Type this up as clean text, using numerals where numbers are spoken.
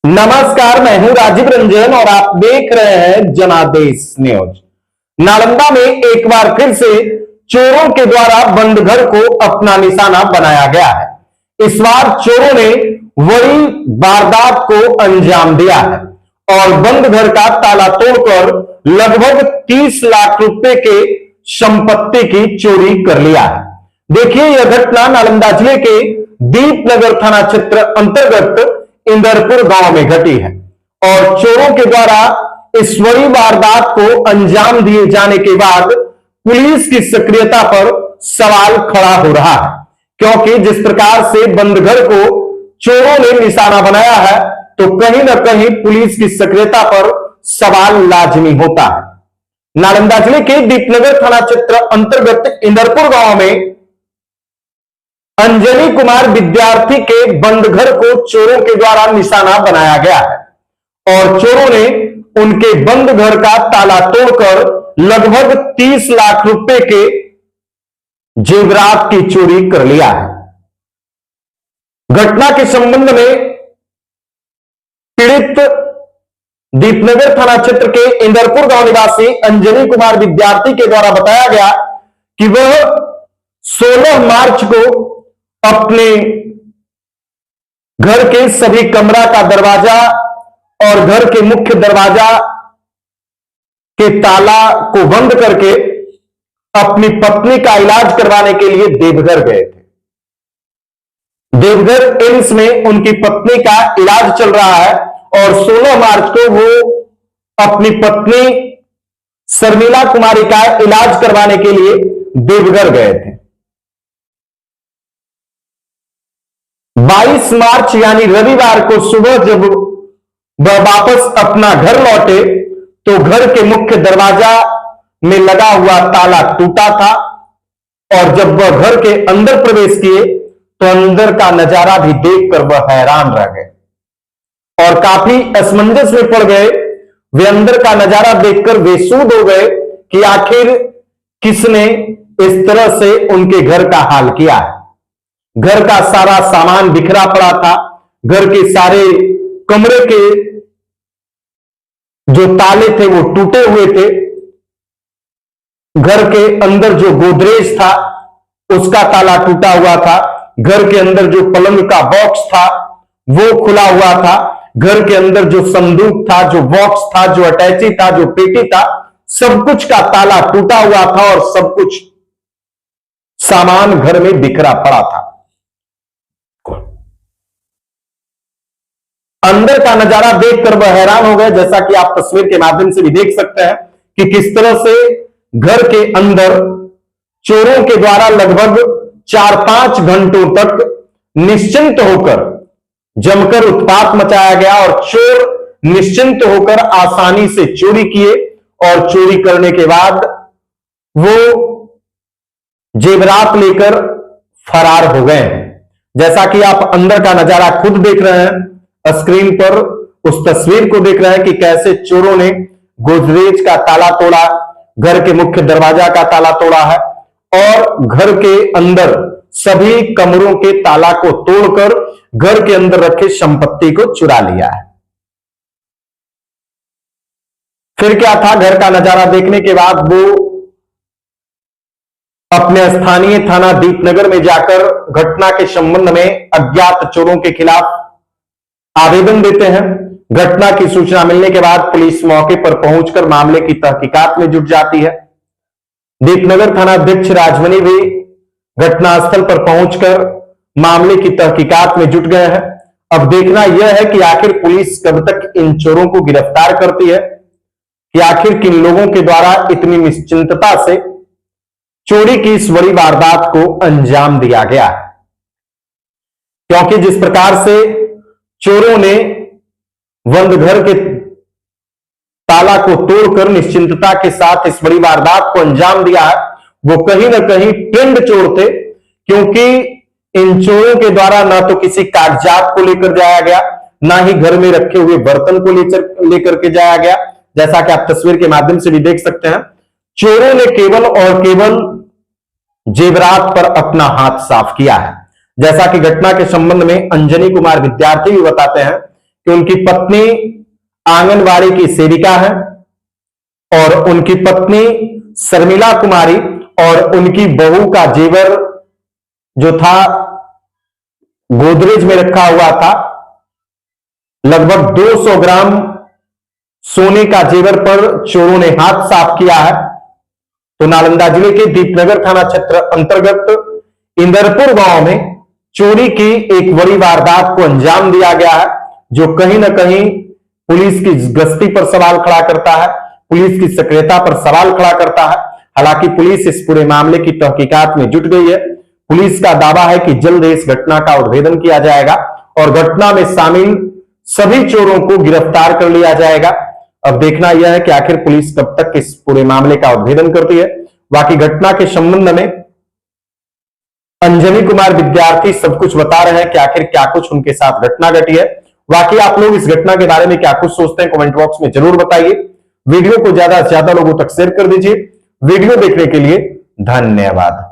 नमस्कार, मैं हूं राजीव रंजन और आप देख रहे हैं जनादेश न्यूज। नालंदा में एक बार फिर से चोरों के द्वारा बंद घर को अपना निशाना बनाया गया है। इस बार चोरों ने वही वारदात को अंजाम दिया है और बंद घर का ताला तोड़कर लगभग 30 लाख रुपए के संपत्ति की चोरी कर लिया है। देखिए, यह घटना नालंदा जिले के दीपनगर थाना क्षेत्र अंतर्गत इंदरपुर गांव में घटी है और चोरों के द्वारा इस बड़ी वारदात को अंजाम दिए जाने के बाद पुलिस की सक्रियता पर सवाल खड़ा हो रहा है, क्योंकि जिस प्रकार से बंद घर को चोरों ने निशाना बनाया है तो कहीं ना कहीं पुलिस की सक्रियता पर सवाल लाजमी होता है। नालंदा जिले के दीपनगर थाना क्षेत्र अंतर्गत इंदरपुर गांव में अंजनी कुमार विद्यार्थी के बंद घर को चोरों के द्वारा निशाना बनाया गया है और चोरों ने उनके बंद घर का ताला तोड़कर लगभग 30 लाख रुपए के जेवरात की चोरी कर लिया है। घटना के संबंध में पीड़ित दीपनगर थाना क्षेत्र के इंदरपुर गांव निवासी अंजनी कुमार विद्यार्थी के द्वारा बताया गया कि वह 16 मार्च को अपने घर के सभी कमरा का दरवाजा और घर के मुख्य दरवाजा के ताला को बंद करके अपनी पत्नी का इलाज करवाने के लिए देवघर गए थे। देवघर एम्स में उनकी पत्नी का इलाज चल रहा है और 16 मार्च को वो अपनी पत्नी शर्मिला कुमारी का इलाज करवाने के लिए देवघर गए थे। 22 मार्च यानी रविवार को सुबह जब वह वापस अपना घर लौटे तो घर के मुख्य दरवाजा में लगा हुआ ताला टूटा था और जब वह घर के अंदर प्रवेश किए तो अंदर का नजारा भी देखकर वह हैरान रह गए और काफी असमंजस में पड़ गए। वे अंदर का नजारा देखकर बेसुध हो गए कि आखिर किसने इस तरह से उनके घर का हाल किया है। घर का सारा सामान बिखरा पड़ा था, घर के सारे कमरे के जो ताले थे वो टूटे हुए थे, घर के अंदर जो गोदरेज था उसका ताला टूटा हुआ था, घर के अंदर जो पलंग का बॉक्स था वो खुला हुआ था, घर के अंदर जो संदूक था, जो बॉक्स था, जो अटैची था, जो पेटी था, सब कुछ का ताला टूटा हुआ था और सब कुछ सामान घर में बिखरा पड़ा था। अंदर का नजारा देखकर वह हैरान हो गए, जैसा कि आप तस्वीर के माध्यम से भी देख सकते हैं कि किस तरह से घर के अंदर चोरों के द्वारा लगभग 4-5 घंटों तक निश्चिंत होकर जमकर उत्पात मचाया गया और चोर निश्चिंत होकर आसानी से चोरी किए और चोरी करने के बाद वो जेवरात लेकर फरार हो गए। जैसा कि आप अंदर का नजारा खुद देख रहे हैं, स्क्रीन पर उस तस्वीर को देख रहे हैं कि कैसे चोरों ने गोदरेज का ताला तोड़ा, घर के मुख्य दरवाजा का ताला तोड़ा है और घर के अंदर सभी कमरों के ताला को तोड़कर घर के अंदर रखे संपत्ति को चुरा लिया है। फिर क्या था, घर का नजारा देखने के बाद वो अपने स्थानीय थाना दीपनगर में जाकर घटना के संबंध में अज्ञात चोरों के खिलाफ आवेदन देते हैं। घटना की सूचना मिलने के बाद पुलिस मौके पर पहुंचकर मामले की तहकीकात में जुट जाती है। दीपनगर थाना अध्यक्ष राजमणि भी घटनास्थल पर पहुंचकर मामले की तहकीकात में जुट गए हैं। अब देखना यह है कि आखिर पुलिस कब तक इन चोरों को गिरफ्तार करती है, कि आखिर किन लोगों के द्वारा इतनी निश्चिंतता से चोरी की इस बड़ी वारदात को अंजाम दिया गया है। क्योंकि जिस प्रकार से चोरों ने बंद घर के ताला को तोड़कर निश्चिंतता के साथ इस बड़ी वारदात को अंजाम दिया है, वो कहीं ना कहीं ट्रेंड चोर थे, क्योंकि इन चोरों के द्वारा ना तो किसी कागजात को लेकर जाया गया, ना ही घर में रखे हुए बर्तन को लेकर के जाया गया। जैसा कि आप तस्वीर के माध्यम से भी देख सकते हैं, चोरों ने केवल और केवल जेवरात पर अपना हाथ साफ किया है। जैसा कि घटना के संबंध में अंजनी कुमार विद्यार्थी भी बताते हैं कि उनकी पत्नी आंगनवाड़ी की सेविका है और उनकी पत्नी शर्मिला कुमारी और उनकी बहू का जेवर जो था गोदरेज में रखा हुआ था, लगभग 200 ग्राम सोने का जेवर पर चोरों ने हाथ साफ किया है। तो नालंदा जिले के दीपनगर थाना क्षेत्र अंतर्गत इंदरपुर गांव में चोरी की एक बड़ी वारदात को अंजाम दिया गया है, जो कहीं ना कहीं पुलिस की गश्ती पर सवाल खड़ा करता है, पुलिस की सक्रियता पर सवाल खड़ा करता है। हालांकि पुलिस इस पूरे मामले की तहकीकात में जुट गई है। पुलिस का दावा है कि जल्द इस घटना का उद्भेदन किया जाएगा और घटना में शामिल सभी चोरों को गिरफ्तार कर लिया जाएगा। अब देखना यह है कि आखिर पुलिस कब तक इस पूरे मामले का उद्भेदन करती है। बाकी घटना के संबंध में अंजनी कुमार विद्यार्थी सब कुछ बता रहे हैं कि आखिर क्या कुछ उनके साथ घटना घटी है। बाकी आप लोग इस घटना के बारे में क्या कुछ सोचते हैं, कमेंट बॉक्स में जरूर बताइए। वीडियो को ज्यादा से ज्यादा लोगों तक शेयर कर दीजिए। वीडियो देखने के लिए धन्यवाद।